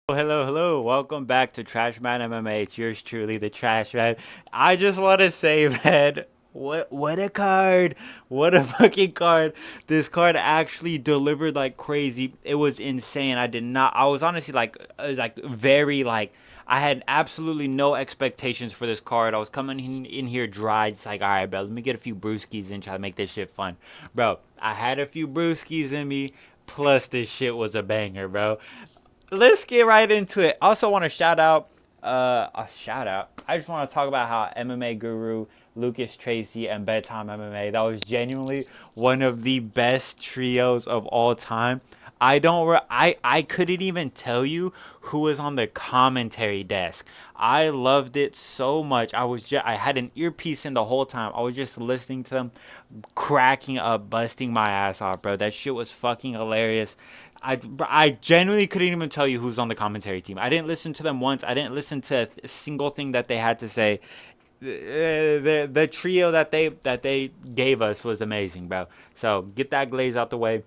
Hello. Welcome back to Trash Man MMA. It's yours truly, the Trash Man. I just want to say, man, what a card. What a fucking card. This card actually delivered like crazy. It was insane. I was honestly like very like I had absolutely no expectations for this card. I was coming in here dry, just like, all right, bro, let me get a few brewskis and try to make this shit fun. Bro, I had a few brewskis in me, plus this shit was a banger, bro. Let's get right into it. I also want to shout out. I just want to talk about how MMA guru Lucas Tracy and Bedtime MMA. That was genuinely one of the best trios of all time. I couldn't even tell you who was on the commentary desk. I loved it so much. I had an earpiece in the whole time. I was just listening to them, cracking up, busting my ass off, bro. That shit was fucking hilarious. I genuinely couldn't even tell you who's on the commentary team. I didn't listen to them once. I didn't listen to a single thing that they had to say. The trio that they gave us was amazing, bro. So get that glaze out the way.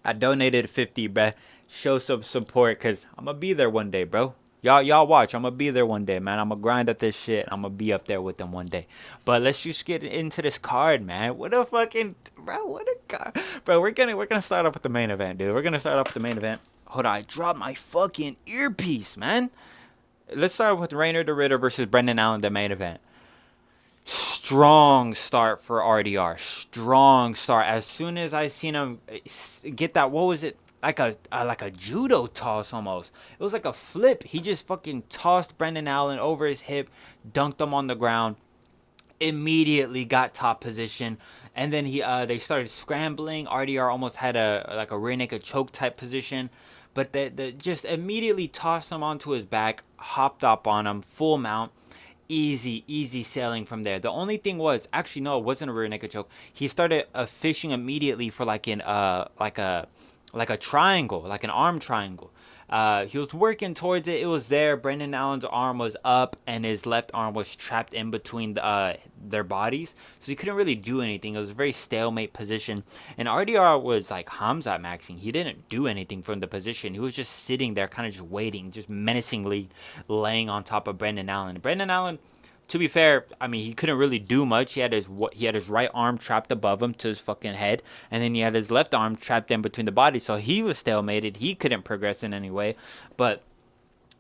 I donated 50, bro. Show some support, cause I'm gonna be there one day, bro. Y'all watch. I'm gonna be there one day, man. I'm gonna grind at this shit. I'm gonna be up there with them one day. But let's just get into this card, man. What a fucking bro. What a card, bro. We're gonna start off with the main event, dude. We're gonna start off with the main event. Hold on, I dropped my fucking earpiece, man. Let's start with Rainer the Ritter versus Brendan Allen, the main event. Strong start for RDR. Strong start. As soon as I seen him get that, what was it? Like a judo toss almost. It was like a flip. He just fucking tossed Brendan Allen over his hip, dunked him on the ground. Immediately got top position, and then they started scrambling. RDR almost had a rear naked choke type position, but the just immediately tossed him onto his back, hopped up on him, full mount, easy sailing from there. The only thing was, actually no, it wasn't a rear naked choke. He started fishing immediately for like a triangle, like an arm triangle. He was working towards it. It was there. Brendan Allen's arm was up, and his left arm was trapped in between their bodies, so he couldn't really do anything. It was a very stalemate position. And RDR was like Hamzat maxing. He didn't do anything from the position. He was just sitting there, kind of just waiting, just menacingly laying on top of Brendan Allen. Brendan Allen, to be fair, I mean, he couldn't really do much. He had his right arm trapped above him to his fucking head, and then he had his left arm trapped in between the bodies. So he was stalemated. He couldn't progress in any way. But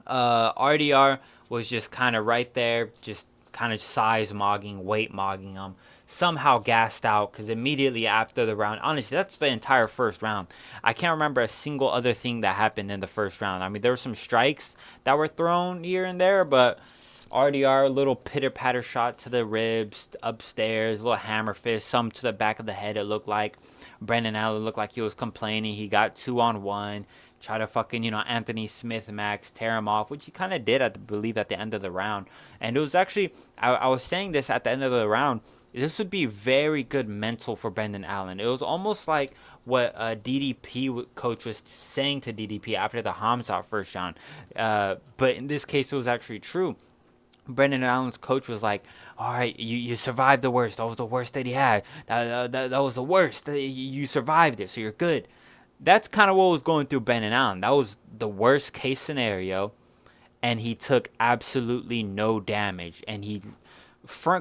RDR was just kind of right there, just kind of size mogging, weight mogging him. Somehow gassed out because immediately after the round, honestly, that's the entire first round. I can't remember a single other thing that happened in the first round. I mean, there were some strikes that were thrown here and there, but RDR, a little pitter patter shot to the ribs, upstairs, a little hammer fist, some to the back of the head. It looked like Brendan Allen looked like he was complaining. He got 2-on-1, try to fucking, Anthony Smith Max tear him off, which he kind of did, I believe, at the end of the round. And it was actually, I was saying this at the end of the round, this would be very good mental for Brendan Allen. It was almost like what DDP coach was saying to DDP after the Hamzat first round. But in this case, it was actually true. Brendan Allen's coach was like, "All right, you survived the worst. That was the worst that he had. That was the worst. You survived it, so you're good." That's kind of what was going through Brendan Allen. That was the worst case scenario, and he took absolutely no damage. And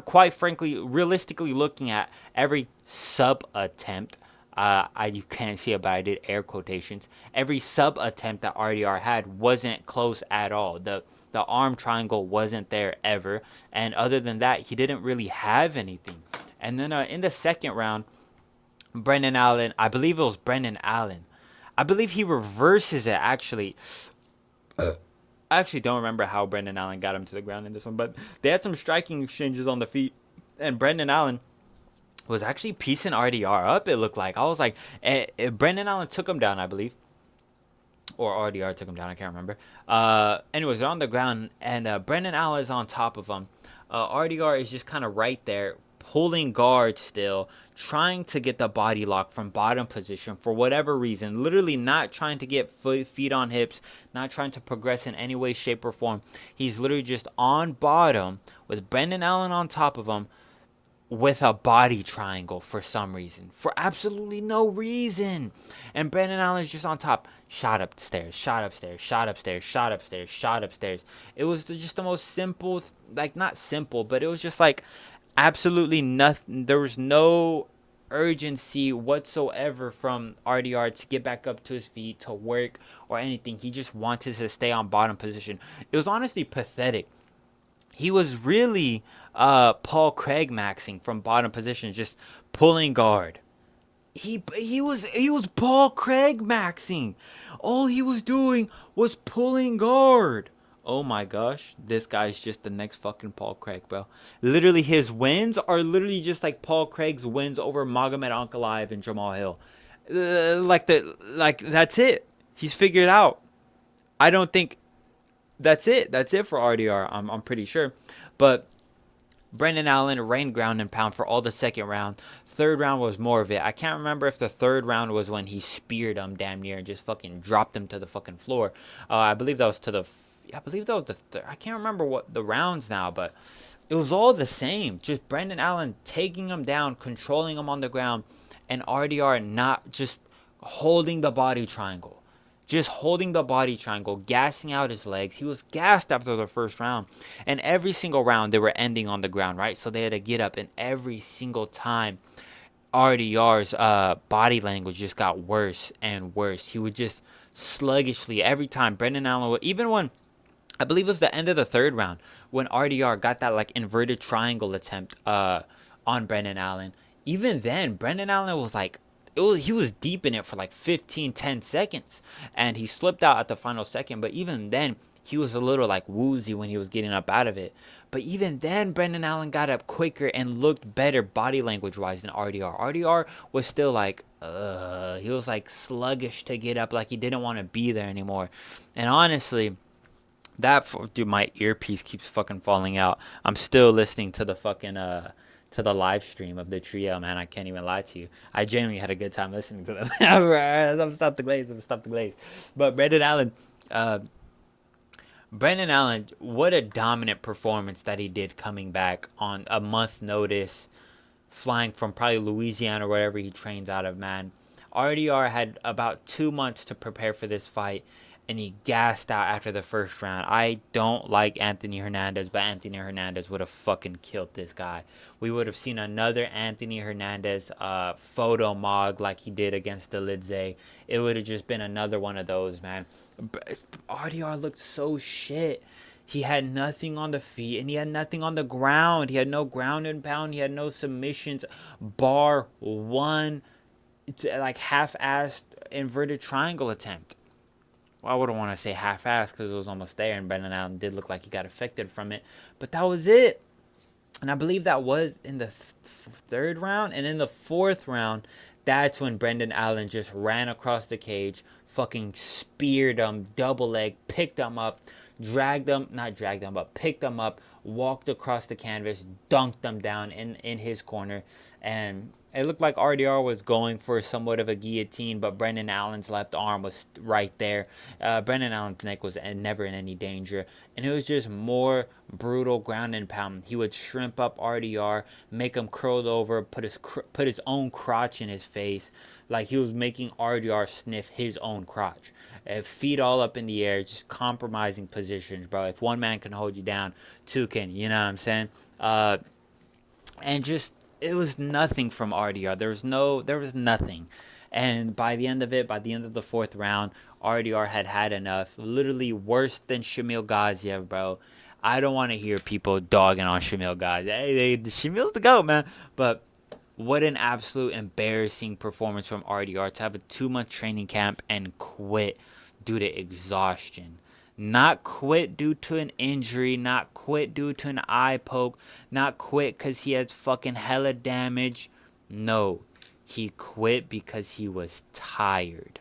quite frankly, realistically looking at every sub attempt, you can't see it, but I did air quotations. Every sub attempt that RDR had wasn't close at all. The arm triangle wasn't there ever, and other than that, he didn't really have anything. And then in the second round, Brendan Allen, I believe it was Brendan Allen. I believe he reverses it actually. I actually don't remember how Brendan Allen got him to the ground in this one, but they had some striking exchanges on the feet, and Brendan Allen was actually piecing RDR up. It looked like I was like, Brendan Allen took him down, I believe, or RDR took him down. I can't remember. Anyways, they're on the ground, and Brendan Allen is on top of him. RDR is just kind of right there, pulling guard still, trying to get the body lock from bottom position for whatever reason. Literally not trying to get feet on hips, not trying to progress in any way, shape, or form. He's literally just on bottom with Brendan Allen on top of him, with a body triangle for some reason. For absolutely no reason. And Brendan Allen's just on top. Shot upstairs, shot upstairs, shot upstairs, shot upstairs, shot upstairs. It was just the most simple, like, not simple, but it was just like absolutely nothing. There was no urgency whatsoever from RDR to get back up to his feet, to work, or anything. He just wanted to stay on bottom position. It was honestly pathetic. He was really Paul Craig maxing from bottom position, just pulling guard. He was Paul Craig maxing. All he was doing was pulling guard. Oh my gosh, this guy's just the next fucking Paul Craig, bro. Literally, his wins are literally just like Paul Craig's wins over Magomed Ankalaev and Jamal Hill. Like that's it. He's figured out. I don't think that's it. That's it for RDR. I'm pretty sure, but Brendan Allen reigned ground and pound for all the second round. Third round was more of it. I can't remember if the third round was when he speared him damn near and just fucking dropped him to the fucking floor. I believe that was the third. I can't remember what the rounds now, but it was all the same. Just Brendan Allen taking him down, controlling him on the ground, and RDR not just holding the body triangle. Just holding the body triangle, gassing out his legs. He was gassed after the first round. And every single round, they were ending on the ground, right? So they had to get up. And every single time, RDR's body language just got worse and worse. He would just sluggishly, every time, Brendan Allen would, even when, I believe it was the end of the third round, when RDR got that like inverted triangle attempt on Brendan Allen. Even then, Brendan Allen was like, he was deep in it for like 10 seconds, and he slipped out at the final second. But even then, he was a little like woozy when he was getting up out of it. But even then, Brendan Allen got up quicker and looked better body language wise than RDR. RDR was still like, he was like sluggish to get up, like he didn't want to be there anymore. And honestly, dude, my earpiece keeps fucking falling out. I'm still listening to the fucking to the live stream of the trio, man. I can't even lie to you. I genuinely had a good time listening to them. I'm stop the glaze. But Brendan Allen, what a dominant performance that he did, coming back on a month notice, flying from probably Louisiana or wherever he trains out of, man. RDR had about 2 months to prepare for this fight, and he gassed out after the first round. I don't like Anthony Hernandez, but Anthony Hernandez would have fucking killed this guy. We would have seen another Anthony Hernandez photo mog like he did against Delidze. It would have just been another one of those, man. RDR looked so shit. He had nothing on the feet, and he had nothing on the ground. He had no ground and pound. He had no submissions, bar one like half-assed inverted triangle attempt. Well, I wouldn't want to say half-assed because it was almost there, and Brendan Allen did look like he got affected from it. But that was it. And I believe that was in the third round. And in the fourth round, that's when Brendan Allen just ran across the cage, fucking speared him, double leg, picked him up, picked him up, walked across the canvas, dunked him down in his corner. And it looked like RDR was going for somewhat of a guillotine, but Brendan Allen's left arm was right there. Brendan Allen's neck was never in any danger. And it was just more brutal ground and pound. He would shrimp up RDR, make him curled over, put his own crotch in his face. Like he was making RDR sniff his own crotch. Feet all up in the air, just compromising positions, bro. If one man can hold you down, two can, you know what I'm saying? And just, it was nothing from RDR. There was nothing. And by the end of the fourth round, RDR had enough. Literally worse than Shamil Gaziev, bro. I don't want to hear people dogging on Shamil Gaziev. Hey, Shamil's the GOAT, man. But what an absolute embarrassing performance from RDR to have a 2-month training camp and quit due to exhaustion. Not quit due to an injury, not quit due to an eye poke, not quit because he had fucking hella damage. No, he quit because he was tired.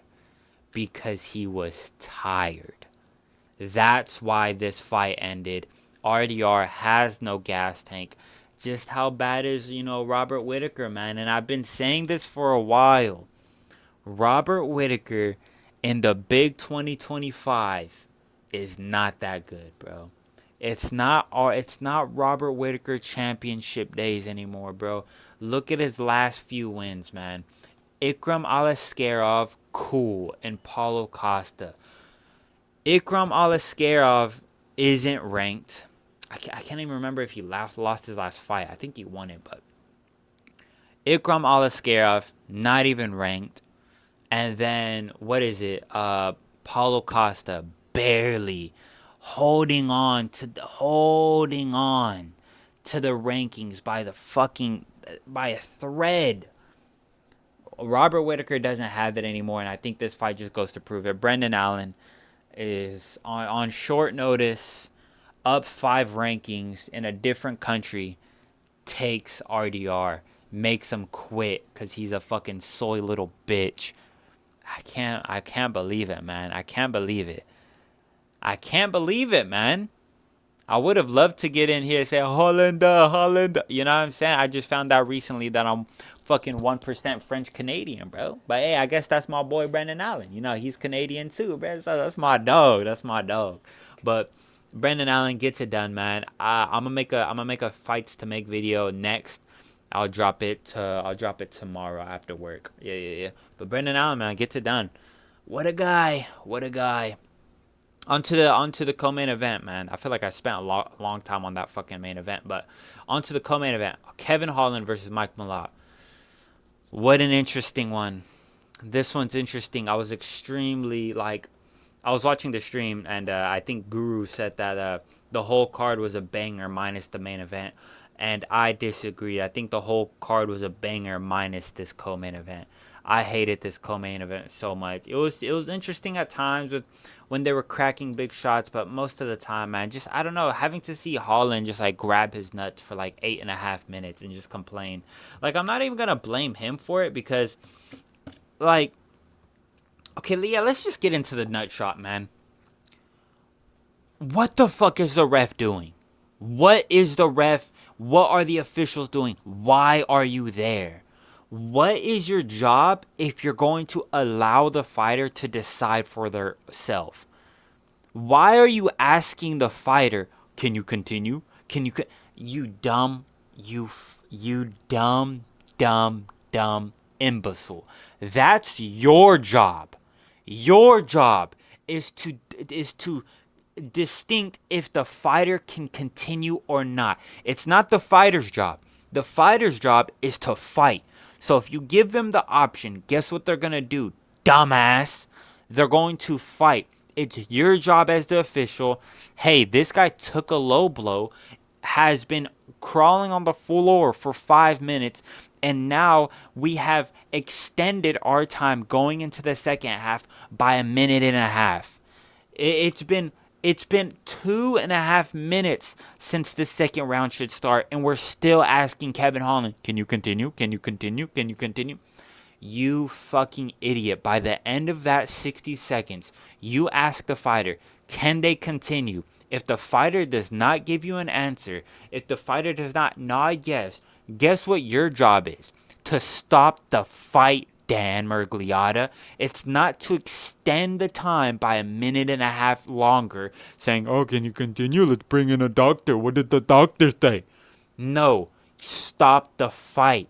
That's why this fight ended. RDR has no gas tank. Just how bad is, Robert Whittaker, man? And I've been saying this for a while. Robert Whittaker in the big 2025 is not that good, bro. It's not Robert Whitaker championship days anymore, bro. Look at his last few wins, man. Ikram Alaskarov, cool, and Paulo Costa. Ikram Alaskarov isn't ranked. I can't even remember if he lost his last fight. I think he won it, but Ikram Alaskarov, not even ranked. And then, what is it? Paulo Costa, barely holding on to the rankings by a thread. Robert Whitaker doesn't have it anymore, and I think this fight just goes to prove it. Brendan Allen is on short notice, up 5 rankings in a different country, takes RDR, makes him quit because he's a fucking soy little bitch. I can't believe it, man. I can't believe it. I can't believe it, man. I would have loved to get in here and say, Hollander. You know what I'm saying? I just found out recently that I'm fucking 1% French Canadian, bro. But hey, I guess that's my boy Brendan Allen. You know, he's Canadian too, bro. So that's my dog. That's my dog. But Brendan Allen gets it done, man. I'm gonna make a fights to make video next. I'll drop it tomorrow after work. Yeah. But Brendan Allen, man, gets it done. What a guy. Onto the co-main event, man. I feel like I spent a long time on that fucking main event, but onto the co-main event. Kevin Holland versus Mike Malott. What an interesting one. This one's interesting. I was watching the stream, and I think Guru said that the whole card was a banger minus the main event, and I disagree. I think the whole card was a banger minus this co-main event. I hated this co-main event so much. It was interesting at times when they were cracking big shots, but most of the time, man, just I don't know, having to see Holland just like grab his nuts for like 8.5 minutes and just complain. Like, I'm not even gonna blame him for it because, like, okay, Leah, let's just get into the nut shot, man. What the fuck is the ref doing? What are the officials doing? Why are you there? What is your job if you're going to allow the fighter to decide for themselves? Why are you asking the fighter, can you continue? You dumb imbecile. That's your job. Your job is to distinct if the fighter can continue or not. It's not the fighter's job. The fighter's job is to fight. So if you give them the option, guess what they're going to do, dumbass? They're going to fight. It's your job as the official. Hey, this guy took a low blow, has been crawling on the floor for 5 minutes, and now we have extended our time going into the second half by 1.5 minutes. It's been 2.5 minutes since the second round should start, and we're still asking Kevin Holland, can you continue? Can you continue? Can you continue? You fucking idiot. By the end of that 60 seconds, you ask the fighter, can they continue? If the fighter does not give you an answer, if the fighter does not nod yes, guess what your job is? To stop the fight, Dan Mergliotta. It's not to extend the time by 1.5 minutes longer, saying, oh, can you continue? Let's bring in a doctor. What did the doctor say? No, stop the fight.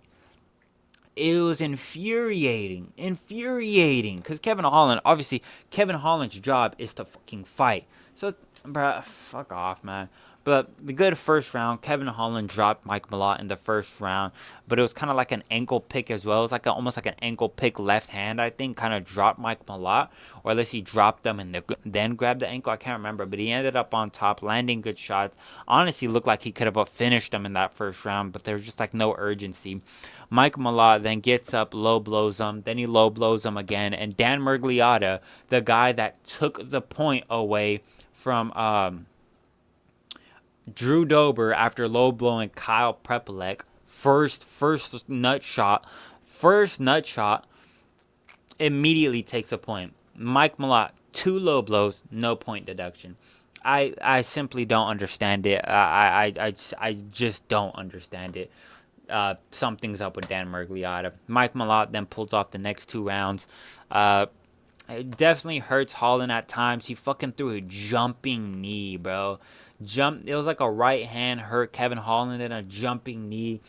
It was infuriating, because Kevin Holland's job is to fucking fight. So, bruh, fuck off, man. But the good first round, Kevin Holland dropped Mike Malott in the first round, but it was kind of like an ankle pick as well. It was like almost like an ankle pick left hand, I think, kind of dropped Mike Malott, or at least he dropped them and then grabbed the ankle. I can't remember, but he ended up on top, landing good shots. Honestly, looked like he could have finished them in that first round, but there was just like no urgency. Mike Malott then gets up, low blows him, then he low blows him again, and Dan Mergliotta, the guy that took the point away from Drew Dober after low blowing Kyle Prepelec, first nut shot, immediately takes a point. Mike Malott, 2 low blows, no point deduction. I simply don't understand it. I just don't understand it. Something's up with Dan Mergliotta. Mike Malott then pulls off the next 2 rounds. It definitely hurts Holland at times. He fucking threw a jumping knee, bro. It was like a right hand hurt Kevin Holland and a jumping knee.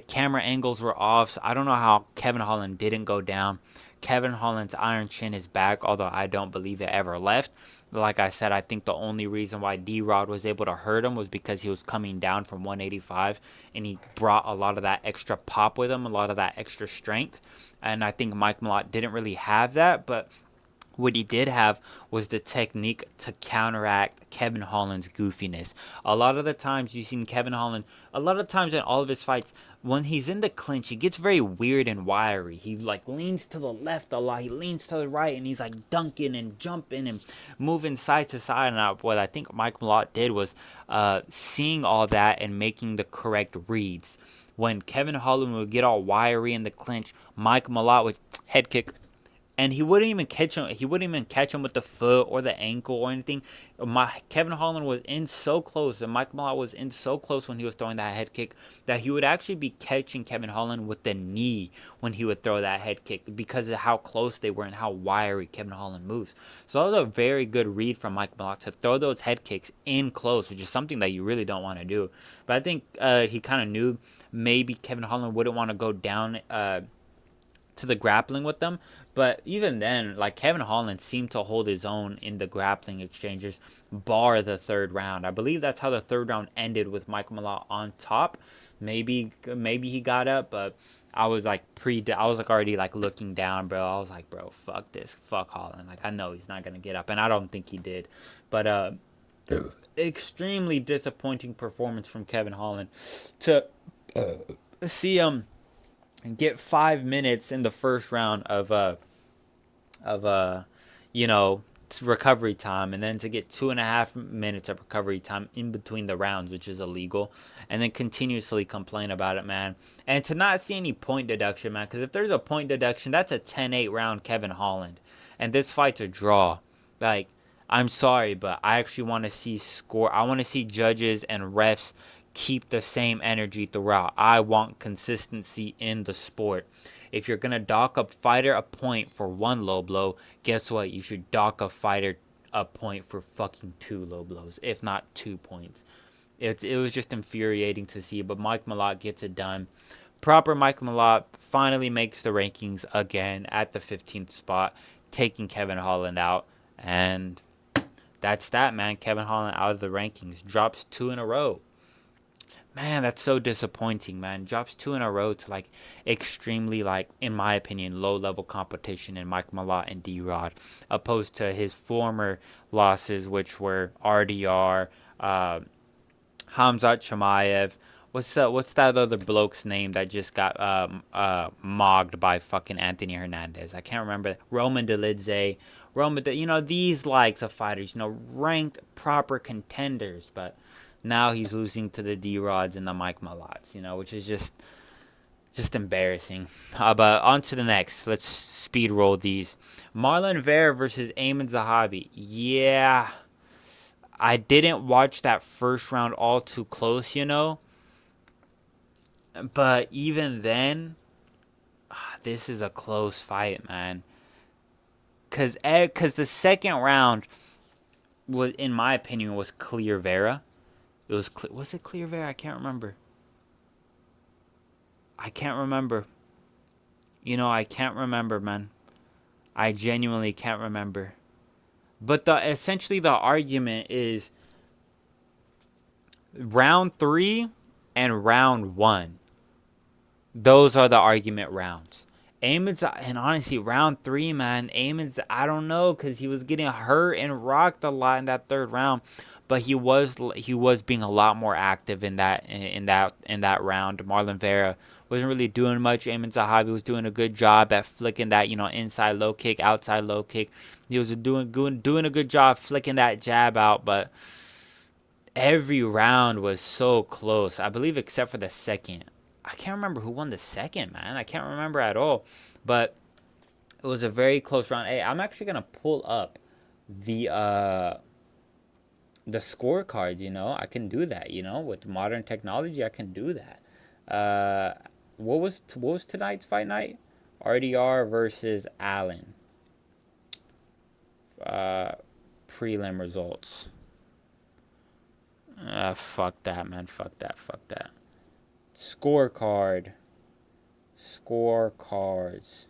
Camera angles were off, so I don't know how Kevin Holland didn't go down. Kevin Holland's iron chin is back, although I don't believe it ever left. Like I said, I think the only reason why D-Rod was able to hurt him was because he was coming down from 185, and he brought a lot of that extra pop with him, a lot of that extra strength. And I think Mike Malott didn't really have that, but what he did have was the technique to counteract Kevin Holland's goofiness. A lot of the times you've seen Kevin Holland, a lot of times in all of his fights, when he's in the clinch, he gets very weird and wiry. He like leans to the left a lot, he leans to the right, and he's like dunking and jumping and moving side to side. And what I think Mike Malott did was seeing all that and making the correct reads. When Kevin Holland would get all wiry in the clinch, Mike Malott would head kick, and he wouldn't even catch him. He wouldn't even catch him with the foot or the ankle or anything. Kevin Holland was in so close, and Mike Malott was in so close when he was throwing that head kick, that he would actually be catching Kevin Holland with the knee when he would throw that head kick, because of how close they were and how wiry Kevin Holland moves. So that was a very good read from Mike Malott to throw those head kicks in close, which is something that you really don't want to do. But I think he kind of knew maybe Kevin Holland wouldn't want to go down to the grappling with them. But even then, like, Kevin Holland seemed to hold his own in the grappling exchanges, bar the third round. I believe that's how the third round ended, with Mike Malott on top. Maybe he got up, but I was like already like looking down, bro. I was like, bro, fuck this, fuck Holland. Like, I know he's not gonna get up, and I don't think he did. But extremely disappointing performance from Kevin Holland to see him get 5 minutes in the first round of recovery time, and then to get 2.5 minutes of recovery time in between the rounds, which is illegal, and then continuously complain about it, man. And to not see any point deduction, man, because if there's a point deduction, that's a 10-8 round Kevin Holland, and this fight's a draw. Like, I'm sorry, but I actually want to see score. I want to see judges and refs keep the same energy throughout. I want consistency in the sport. If you're going to dock a fighter a point for one low blow, guess what? You should dock a fighter a point for fucking 2 low blows, if not 2 points. It was just infuriating to see, but Mike Malott gets it done. Proper Mike Malott finally makes the rankings again at the 15th spot, taking Kevin Holland out. And that's that, man. Kevin Holland out of the rankings. Drops 2 in a row. Man, that's so disappointing, man. Drops 2 in a row to, like, extremely, like, in my opinion, low-level competition in Mike Malott and D-Rod, opposed to his former losses, which were RDR, Hamzat Chimaev. What's that other bloke's name that just got mogged by fucking Anthony Hernandez? I can't remember. Roman Dolidze. These likes of fighters, ranked proper contenders, but now he's losing to the D-Rods and the Mike Malotts, which is just embarrassing. But on to the next. Let's speed roll these. Marlon Vera versus Ayman Zahabi. Yeah, I didn't watch that first round all too close, But even then, this is a close fight, man. Cause the second round was, in my opinion, was clear Vera. Was it clear Vera? I can't remember. I can't remember, man. I genuinely can't remember. But essentially the argument is round 3 and round 1. Those are the argument rounds. And honestly, round 3, man, I don't know, because he was getting hurt and rocked a lot in that third round, but he was being a lot more active in that round. Marlon Vera wasn't really doing much. Ayman Zahabi was doing a good job at flicking that, inside low kick, outside low kick. He was doing a good job flicking that jab out, but every round was so close. I believe except for the second. I can't remember who won the second, man. I can't remember at all. But it was a very close round. Hey, I'm actually gonna pull up the scorecards. I can do that. With modern technology, I can do that. What was tonight's fight night? RDR versus Allen. prelim results. Fuck that, man. Fuck that. Fuck that. Scorecard. Scorecards.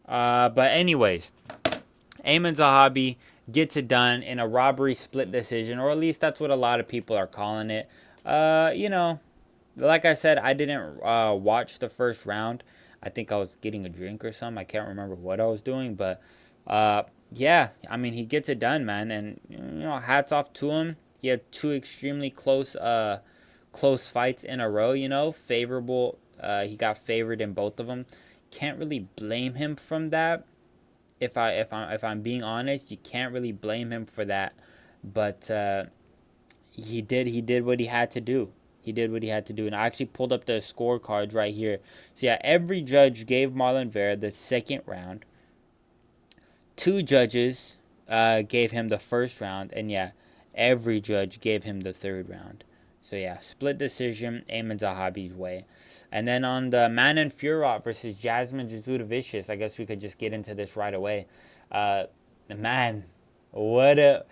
But anyways, Ayman Zahabi gets it done in a robbery split decision, or at least that's what a lot of people are calling it. You know, like I said, I didn't watch the first round. I think I was getting a drink or something. I can't remember what I was doing, but yeah, I mean, he gets it done, man, and you know, hats off to him. He had two extremely close fights in a row. You know, favorable. He got favored in both of them. Can't really blame him from that. If I'm being honest, you can't really blame him for that. But he did what he had to do. He did what he had to do. And I actually pulled up the scorecards right here. So yeah, every judge gave Marlon Vera the second round. Two judges gave him the first round, and yeah, every judge gave him the third round. So yeah, split decision, Ayman Zahabi's way. And then on the Manon Fiorot versus Jasmine Jasudavicius, I guess we could just get into this right away. Man, what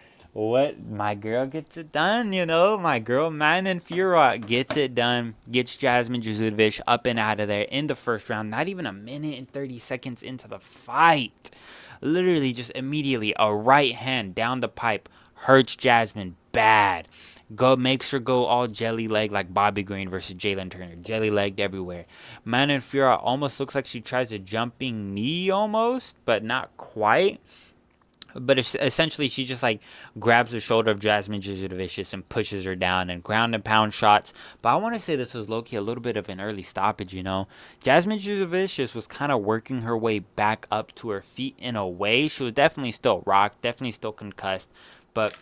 my girl gets it done, you know. My girl Manon Fiorot gets it done, gets Jasmine Jasudavicius up and out of there in the first round. Not even a minute and 30 seconds into the fight. Literally just immediately a right hand down the pipe hurts Jasmine bad. Makes her go all jelly leg like Bobby Green versus Jalen Turner. Jelly legged everywhere. Manon Fiorot almost looks like she tries a jumping knee almost, but not quite. But essentially, she just like grabs the shoulder of Jasmine Jasudavicius and pushes her down and ground and pound shots. But I want to say this was low-key a little bit of an early stoppage, you know. Jasmine Jasudavicius was kind of working her way back up to her feet in a way. She was definitely still rocked, definitely still concussed. But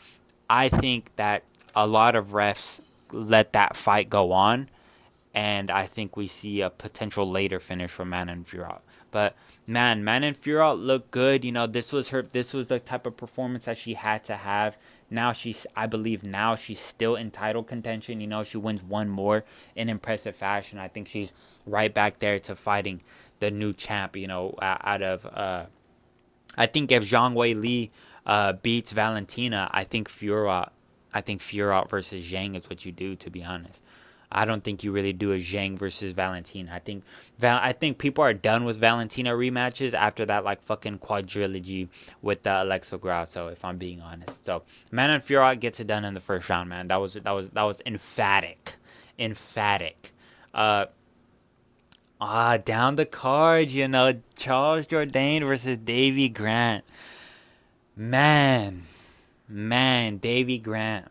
I think that a lot of refs let that fight go on. And I think we see a potential later finish for Manon Fiorot. But man, Manon Fiorot looked good. You know, this was the type of performance that she had to have. Now I believe now she's still in title contention. You know, she wins one more in impressive fashion. I think she's right back there to fighting the new champ. You know, out of I think if Zhang Wei Li beats Valentina, I think Fiorot versus Zhang is what you do, to be honest. I don't think you really do a Zhang versus Valentina. I think people are done with Valentina rematches after that like fucking quadrilogy with Alexa Grasso, if I'm being honest. So Manon Fiorot gets it done in the first round, man. That was emphatic. Down the card, you know, Charles Jourdain versus Davy Grant. Man, Davy Grant.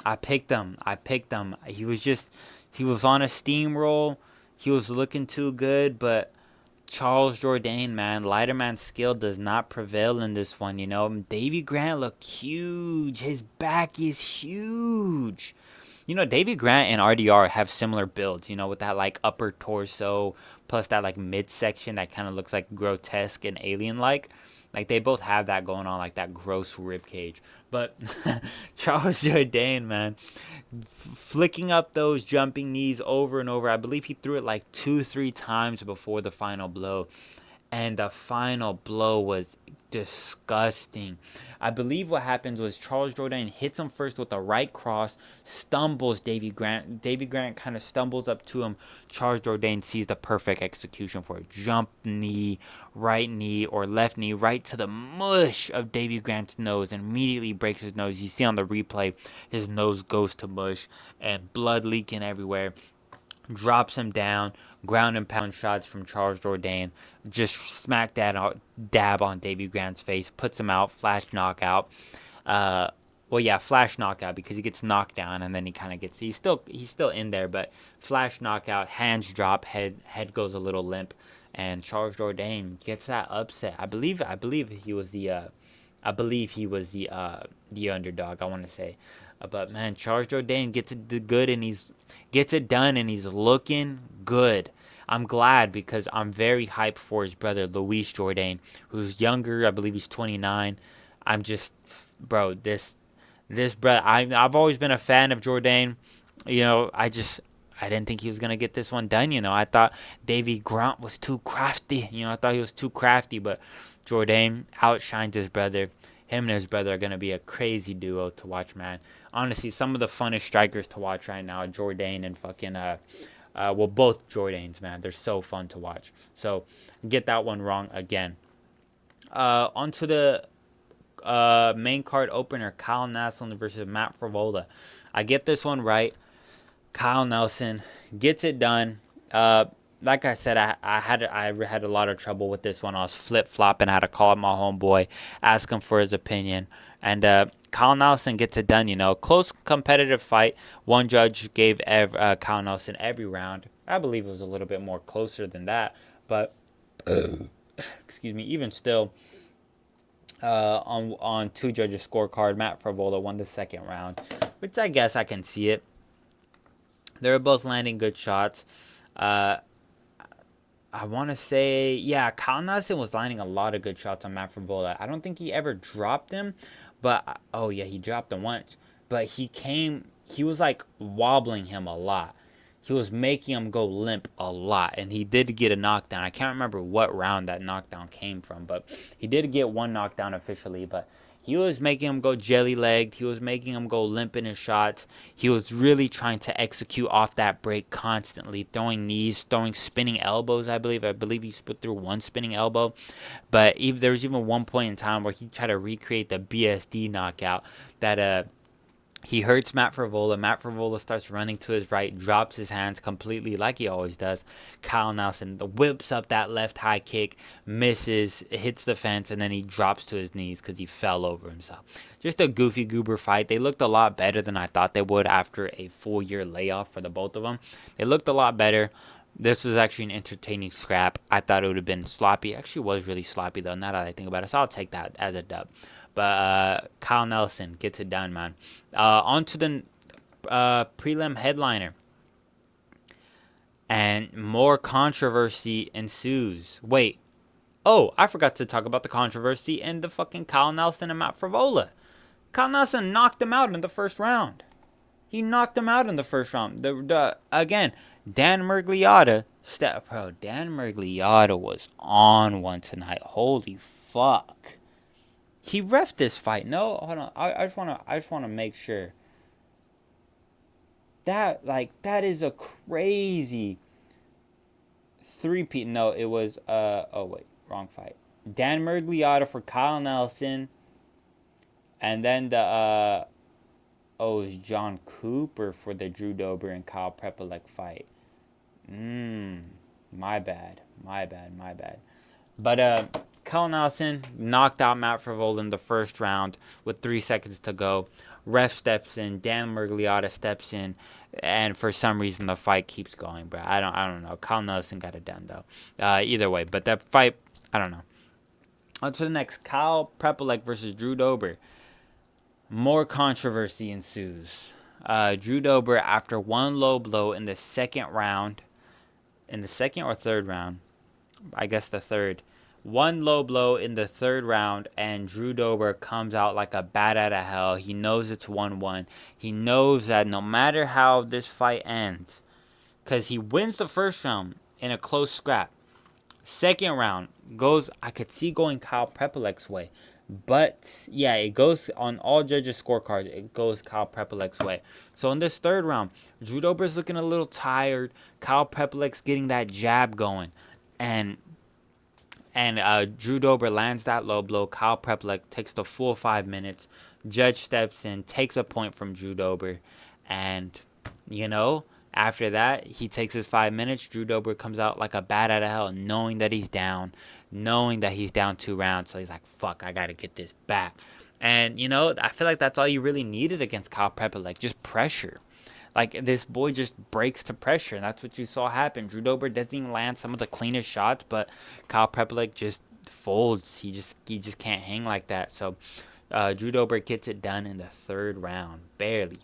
I picked him. He was on a steamroll. He was looking too good, but Charles Jourdain, man, lighter man skill does not prevail in this one, you know. Davy Grant looked huge. His back is huge. You know, Davy Grant and RDR have similar builds, you know, with that like upper torso plus that like midsection that kind of looks like grotesque and alien-like. Like they both have that going on, like that gross rib cage. But Charles Jourdain, man, flicking up those jumping knees over and over. I believe he threw it like 2-3 times before the final blow. And the final blow was disgusting. I believe what happens was Charles Jourdain hits him first with a right cross, stumbles Davy Grant. Davy Grant kind of stumbles up to him. Charles Jourdain sees the perfect execution for a jump knee, right knee, or left knee, right to the mush of Davy Grant's nose, and immediately breaks his nose. You see on the replay, his nose goes to mush and blood leaking everywhere. Drops him down, ground and pound shots from Charles Jourdain, just smack that dab on Davy Grant's face, puts him out, flash knockout. Flash knockout because he gets knocked down and then he kind of gets he's still in there, but flash knockout, hands drop, head goes a little limp, and Charles Jourdain gets that upset. I believe he was the underdog, I want to say. But man, Charles Jourdain gets it done and he's looking good. I'm glad because I'm very hyped for his brother Luis Jourdain, who's younger. I believe he's 29. I'm just, bro, this brother. I've always been a fan of Jourdain. You know, I I didn't think he was gonna get this one done. I thought Davy Grant was too crafty. I thought he was too crafty, but Jourdain outshines his brother. Him and his brother are gonna be a crazy duo to watch, man. Honestly, some of the funnest strikers to watch right now, Jourdain and fucking well, both Jourdains, man. They're so fun to watch. So get that one wrong again. Onto the main card opener, Kyle Nelson versus Matt Frevola. I get this one right. Kyle Nelson gets it done. Like I said, I had a lot of trouble with this one. I was flip-flopping. I had to call up my homeboy, ask him for his opinion. And Kyle Nelson gets it done, Close, competitive fight. One judge gave Kyle Nelson every round. I believe it was a little bit more closer than that. But, excuse me, even still, on two judges' scorecard, Matt Frevola won the second round, which I guess I can see it. They were both landing good shots. I want to say, yeah, Kyle Nelson was landing a lot of good shots on Matt Frevola. I don't think he ever dropped him, but, oh yeah, he dropped him once. But he was like wobbling him a lot. He was making him go limp a lot, and he did get a knockdown. I can't remember what round that knockdown came from, but he did get one knockdown officially, but he was making him go jelly-legged. He was making him go limp in his shots. He was really trying to execute off that break constantly, throwing knees, throwing spinning elbows, I believe. I believe he put through one spinning elbow. But there was even one point in time where he tried to recreate the BSD knockout that he hurts Matt Frevola. Matt Frevola starts running to his right, drops his hands completely like he always does. Kyle Nelson whips up that left high kick, misses, hits the fence, and then he drops to his knees because he fell over himself. Just a goofy goober fight. They looked a lot better than I thought they would after a full year layoff for the both of them. They looked a lot better. This was actually an entertaining scrap. I thought it would have been sloppy. It actually was really sloppy, though, now that I think about it. So I'll take that as a dub. But Kyle Nelson gets it done, man. On to the prelim headliner. And more controversy ensues. Wait. Oh, I forgot to talk about the controversy in the fucking Kyle Nelson and Matt Frevola. Kyle Nelson knocked him out in the first round. He knocked him out in the first round. Again, Dan Miragliotta. Dan Miragliotta was on one tonight. Holy fuck. He reffed this fight. No, hold on. I just wanna make sure. That is a crazy three-peat. No, it was oh wait, wrong fight. Dan Miragliotta for Kyle Nelson. And then it was John Cooper for the Drew Dober and Kyle Prepolek fight. My bad. But Kyle Nelson knocked out Matt Frevola in the first round with 3 seconds to go. Ref steps in, Dan Miragliotta steps in, and for some reason the fight keeps going, bro. I don't know. Kyle Nelson got it done though. Either way, but that fight, I don't know. On to the next, Kyle Prepolek versus Drew Dober. More controversy ensues. Drew Dober, after one low blow in the second round, in the second or third round, I guess the third. One low blow in the third round, and Drew Dober comes out like a bat out of hell. He knows it's 1-1. He knows that no matter how this fight ends, because he wins the first round in a close scrap. Second round goes, I could see going Kyle Prepolek's way. But, yeah, it goes on all judges' scorecards. It goes Kyle Prepolek's way. So, in this third round, Drew Dober's looking a little tired. Kyle Prepolek's getting that jab going. And Drew Dober lands that low blow. Kyle Prepolek takes the full 5 minutes. Judge steps in, takes a point from Drew Dober. And, after that, he takes his 5 minutes. Drew Dober comes out like a bat out of hell, knowing that he's down. Knowing that he's down 2 rounds. So he's like, fuck, I got to get this back. And, I feel like that's all you really needed against Kyle Prepolek. Just pressure. Like, this boy just breaks to pressure, and that's what you saw happen. Drew Dober doesn't even land some of the cleanest shots, but Kyle Prepolek just folds. He just can't hang like that. So, Drew Dober gets it done in the third round. Barely.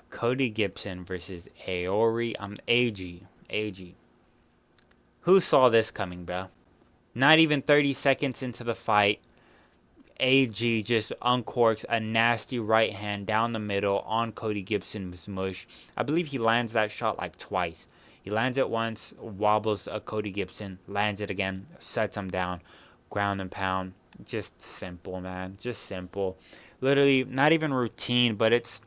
Cody Gibson versus AG. Who saw this coming, bro? Not even 30 seconds into the fight, AG just uncorks a nasty right hand down the middle on Cody Gibson's mush. I believe he lands that shot like twice. He lands it once, wobbles Cody Gibson, lands it again, sets him down, ground and pound. Just simple, man. Just simple. Literally, not even routine, but it's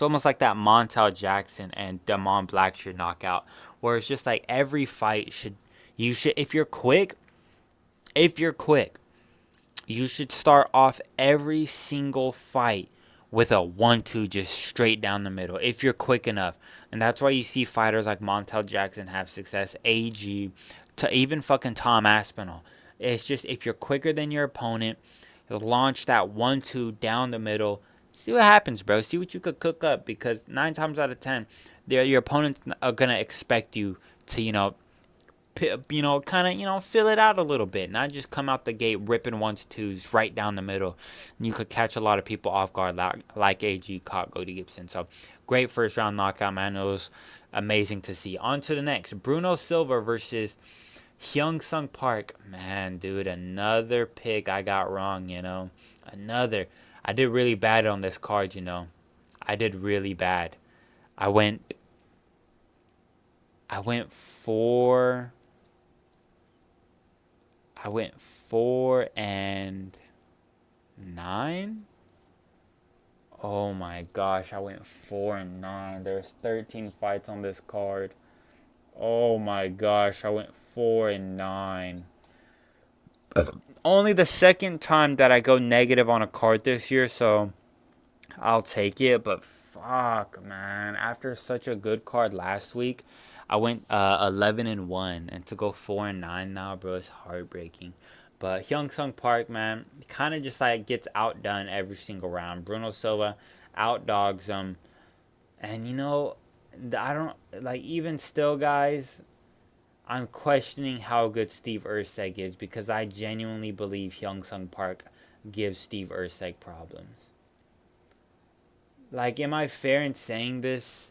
almost like that Montel Jackson and Damon Blackshear knockout, where it's just like every fight you should if you're quick, you should start off every single fight with a 1-2 just straight down the middle if you're quick enough. And that's why you see fighters like Montel Jackson have success, AG, to even fucking Tom Aspinall. It's just if you're quicker than your opponent, launch that 1-2 down the middle. See what happens, bro. See what you could cook up, because 9 times out of 10, your opponents are gonna expect you to, kind of, fill it out a little bit, not just come out the gate ripping 1-2s right down the middle. And you could catch a lot of people off guard, like AG caught Cody Gibson. So great first round knockout, man. It was amazing to see. On to the next, Bruno Silva versus Hyung Sung Park. Man, dude, another pick I got wrong. Another. I did really bad on this card. I did really bad. I went 4 and 9. Oh my gosh, I went 4 and 9. There's 13 fights on this card. Oh my gosh, I went 4 and 9. Only the second time that I go negative on a card this year, so I'll take it. But fuck, man, after such a good card last week, I went 11 and 1, and to go 4 and 9 now, bro, it's heartbreaking. But Hyung Sung Park, man, kind of just like gets outdone every single round. Bruno Silva outdogs him, and I don't like, even still, guys, I'm questioning how good Steve Erceg is, because I genuinely believe Hyung Sung Park gives Steve Erceg problems. Like, am I fair in saying this?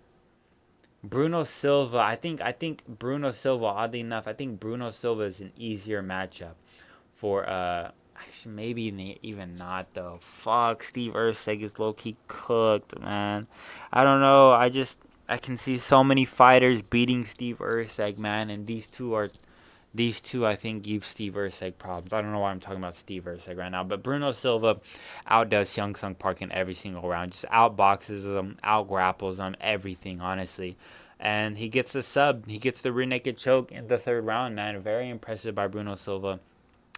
Bruno Silva, I think Bruno Silva, oddly enough, I think Bruno Silva is an easier matchup for, actually, maybe even not, though. Fuck, Steve Erceg is low-key cooked, man. I don't know, I can see so many fighters beating Steve Erceg, man, and these two, I think, give Steve Erceg problems. I don't know why I'm talking about Steve Erceg right now, but Bruno Silva outdoes Hyung Sung Park in every single round. Just outboxes him, outgrapples him, everything, honestly. And he gets the sub. He gets the rear naked choke in the third round, man. Very impressive by Bruno Silva.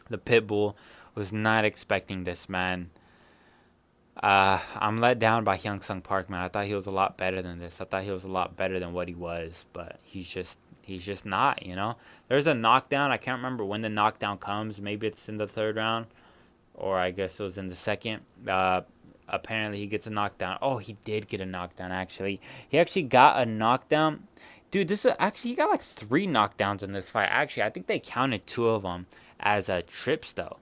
The Pitbull was not expecting this, man. I'm let down by Hyung Sung Park, man. I thought he was a lot better than this. I thought he was a lot better than what he was, but he's just not, There's a knockdown. I can't remember when the knockdown comes. Maybe it's in the third round, or I guess it was in the second. Apparently he gets a knockdown. Oh, he did get a knockdown, actually. He actually got a knockdown. Dude, he got like 3 knockdowns in this fight. Actually, I think they counted 2 of them as trips, though.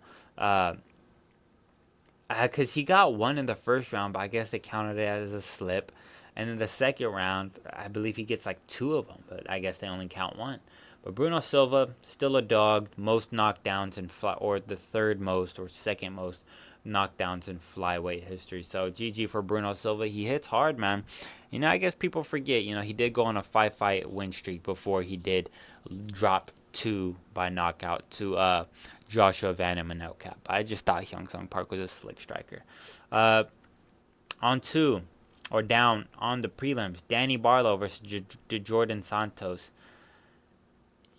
Because he got 1 in the first round, but I guess they counted it as a slip. And in the second round, I believe he gets like 2 of them, but I guess they only count 1. But Bruno Silva, still a dog, most knockdowns in or the third most or second most knockdowns in flyweight history. So GG for Bruno Silva. He hits hard, man. I guess people forget, he did go on a 5-fight win streak before he did drop 2 by knockout to Joshua Van Emmanuel Cap. I just thought Hyung Sung Park was a slick striker. Down on the prelims, Danny Barlow versus Jordan Santos.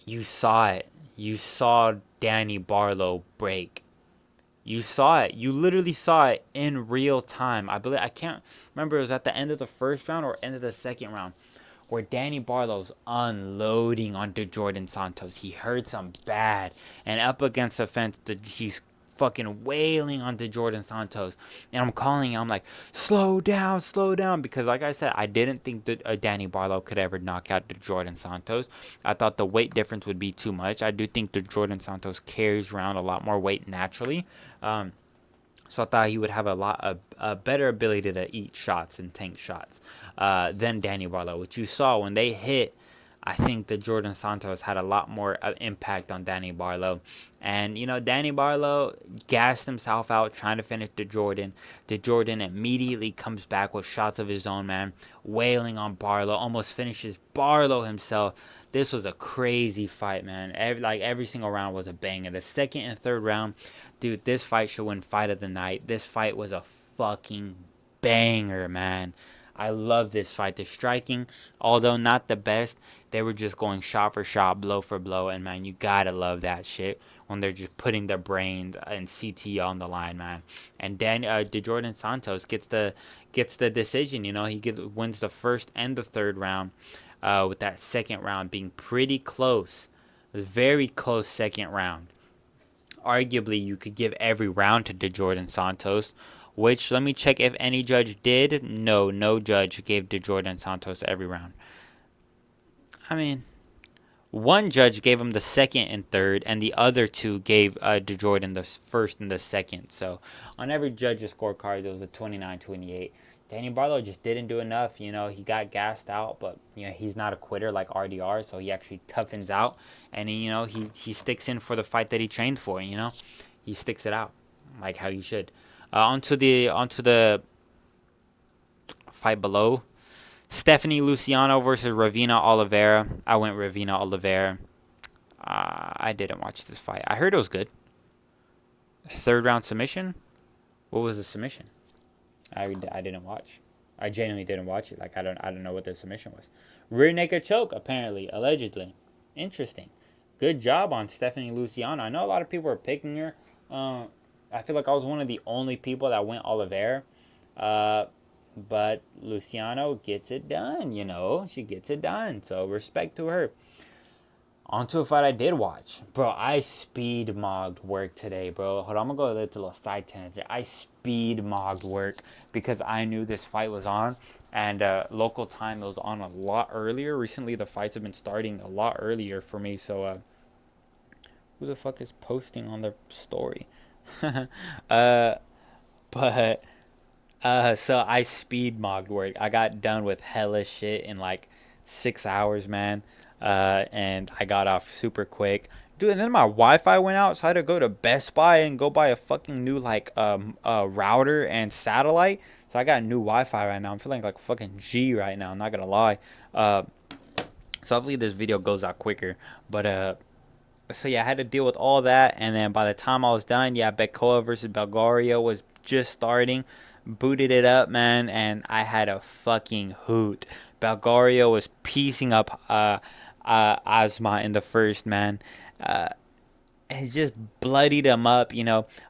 You saw it. You saw Danny Barlow break. You saw it. You literally saw it in real time. I can't remember, it was at the end of the first round or end of the second round, where Danny Barlow's unloading onto Jordan Santos. He hurts him bad, and up against the fence, he's fucking wailing onto Jordan Santos. And I'm calling him, I'm like, slow down, because like I said, I didn't think that Danny Barlow could ever knock out the Jordan Santos. I thought the weight difference would be too much. I do think the Jordan Santos carries around a lot more weight naturally. So I thought he would have a better ability to eat shots and tank shots than Danny Barlow, which you saw when they hit. I think that Jordan Santos had a lot more impact on Danny Barlow. And, Danny Barlow gassed himself out trying to finish DeJordan. DeJordan immediately comes back with shots of his own, man, wailing on Barlow, almost finishes Barlow himself. This was a crazy fight, man. Every single round was a banger. The second and third round, dude, this fight should win fight of the night. This fight was a fucking banger, man. I love this fight. The striking, although not the best, they were just going shot for shot, blow for blow, and man, you gotta love that shit when they're just putting their brains and CT on the line, man. And DeJordan Santos gets the decision. He wins the first and the third round, with that second round being pretty close. It was a very close second round. Arguably, you could give every round to DeJordan Santos, which, let me check if any judge did. No judge gave DeJordan Santos every round. I mean, one judge gave him the second and third, and the other two gave DeJordan the first and the second. So, on every judge's scorecard, it was a 29-28. Danny Barlow just didn't do enough. He got gassed out, but he's not a quitter like RDR, so he actually toughens out, and he sticks in for the fight that he trained for. He sticks it out like how he should. Onto the fight below. Stephanie Luciano versus Ravina Oliveira. I went Ravina Oliveira. I didn't watch this fight. I heard it was good. Third round submission. What was the submission? I didn't watch. I genuinely didn't watch it. I don't know what the submission was. Rear naked choke, apparently, allegedly. Interesting. Good job on Stephanie Luciano. I know a lot of people are picking her. I feel like I was one of the only people that went Oliveira. But Luciano gets it done, She gets it done. So respect to her. On to a fight I did watch. Bro, I speed mogged work today, bro. Hold on, I'm going to go a little side tangent. I speed mogged work because I knew this fight was on. And local time, it was on a lot earlier. Recently, the fights have been starting a lot earlier for me. So, who the fuck is posting on their story? So I speed mogged work. I got done with hella shit in 6 hours, man. And I got off super quick. Dude, and then my Wi-Fi went out, so I had to go to Best Buy and go buy a fucking new router and satellite. So I got new Wi-Fi right now. I'm feeling like fucking G right now. I'm not gonna lie. So hopefully this video goes out quicker. But so yeah, I had to deal with all that, and then by the time I was done, Bekova versus Belgario was just starting. Booted it up, man, and I had a fucking hoot. Belgario was piecing up Asma in the first, man. It just bloodied him up,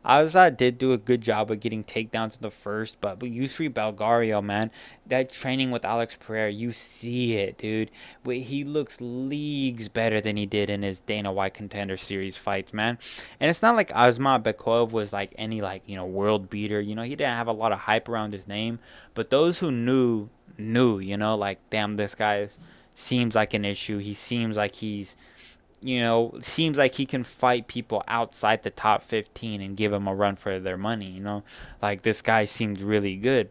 Asma did do a good job of getting takedowns in the first, but Yusri Belgario, man, that training with Alex Pereira, you see it, dude. But he looks leagues better than he did in his Dana White Contender Series fights, man. And it's not like Asma Bekov was any world beater. He didn't have a lot of hype around his name, but those who knew, damn, this guy seems like an issue. He seems like seems like he can fight people outside the top 15 and give them a run for their money, This guy seems really good.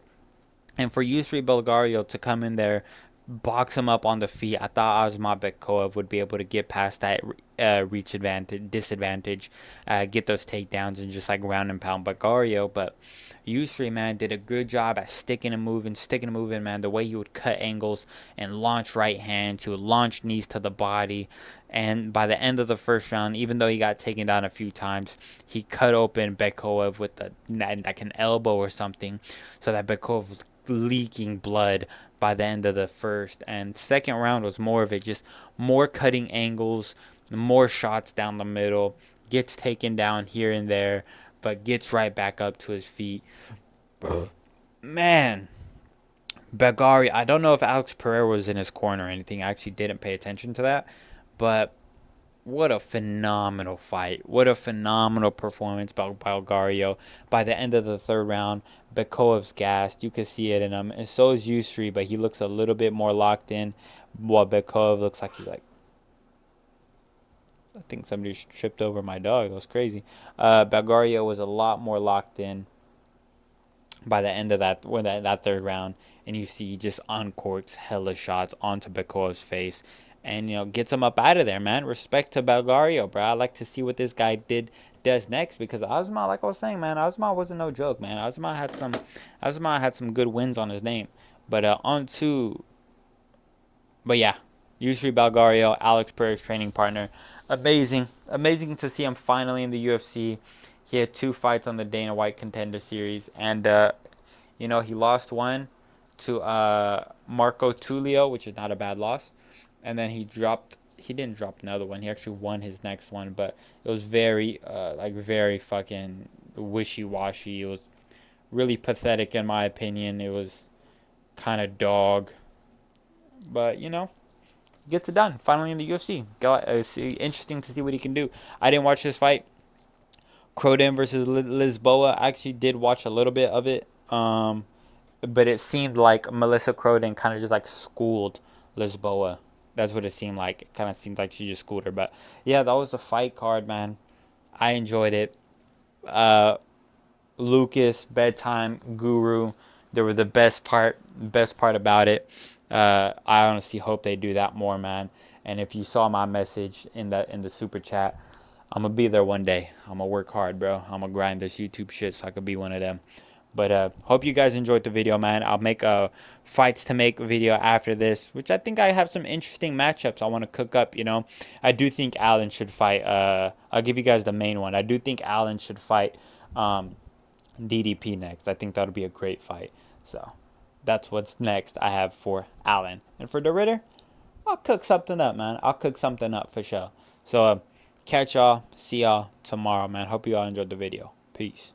And for Yusri Belgario to come in there, box him up on the feet, I thought Asma Bekov would be able to get past that reach disadvantage, get those takedowns, and just round and pound Belgario. But Yusri, man, did a good job at sticking and moving, man. The way he would cut angles and launch right hands, he would launch knees to the body. And by the end of the first round, even though he got taken down a few times, he cut open Bekov with an elbow or something, so that Bekov was leaking blood by the end of the first. And second round was more of it, just more cutting angles, more shots down the middle, gets taken down here and there, but gets right back up to his feet. Man, Belgario, I don't know if Alex Pereira was in his corner or anything. I actually didn't pay attention to that. But what a phenomenal fight. What a phenomenal performance by Belgario. By the end of the third round, Bekov's gassed. You can see it in him. And so is Yusri, but he looks a little bit more locked in. While Bekov looks like he's I think somebody tripped over my dog. That was crazy. Belgario was a lot more locked in by the end of that third round. And you see he just uncorks hella shots onto Bekov's face. and gets him up out of there, man. Respect to Belgario, bro. I like to see what this guy does next, because Osman, like I was saying, man, Osman wasn't no joke, man. Osman had some good wins on his name. But but yeah, usually Belgario, Alex Pereira's training partner. Amazing. Amazing to see him finally in the UFC. He had 2 fights on the Dana White Contender Series, and he lost one to Marco Tulio, which is not a bad loss. And then he didn't drop another one. He actually won his next one, but it was very very fucking wishy-washy. It was really pathetic in my opinion. It was kind of dog. But gets it done finally in the UFC. It's interesting to see what he can do. I didn't watch this fight, Croden versus Lisboa. I actually did watch a little bit of it, but it seemed like Melissa Croden kind of just like schooled Lisboa. That's what it seemed like. It kind of seemed like she just schooled her. But yeah, that was the fight card, man. I enjoyed it. Lucas, Bedtime, Guru, they were the best part about it. I honestly hope they do that more, man. And if you saw my message in the super chat, I'm gonna be there one day. I'm gonna work hard, bro. I'm gonna grind this YouTube shit so I could be one of them. But hope you guys enjoyed the video, man. I'll make a fights to make video after this, which I think I have some interesting matchups I want to cook up. I do think Allen should fight. I'll give you guys the main one. I do think Allen should fight DDP next. I think that'll be a great fight. So that's what's next I have for Allen. And for the Ritter, I'll cook something up, man. I'll cook something up for sure. So catch y'all. See y'all tomorrow, man. Hope you all enjoyed the video. Peace.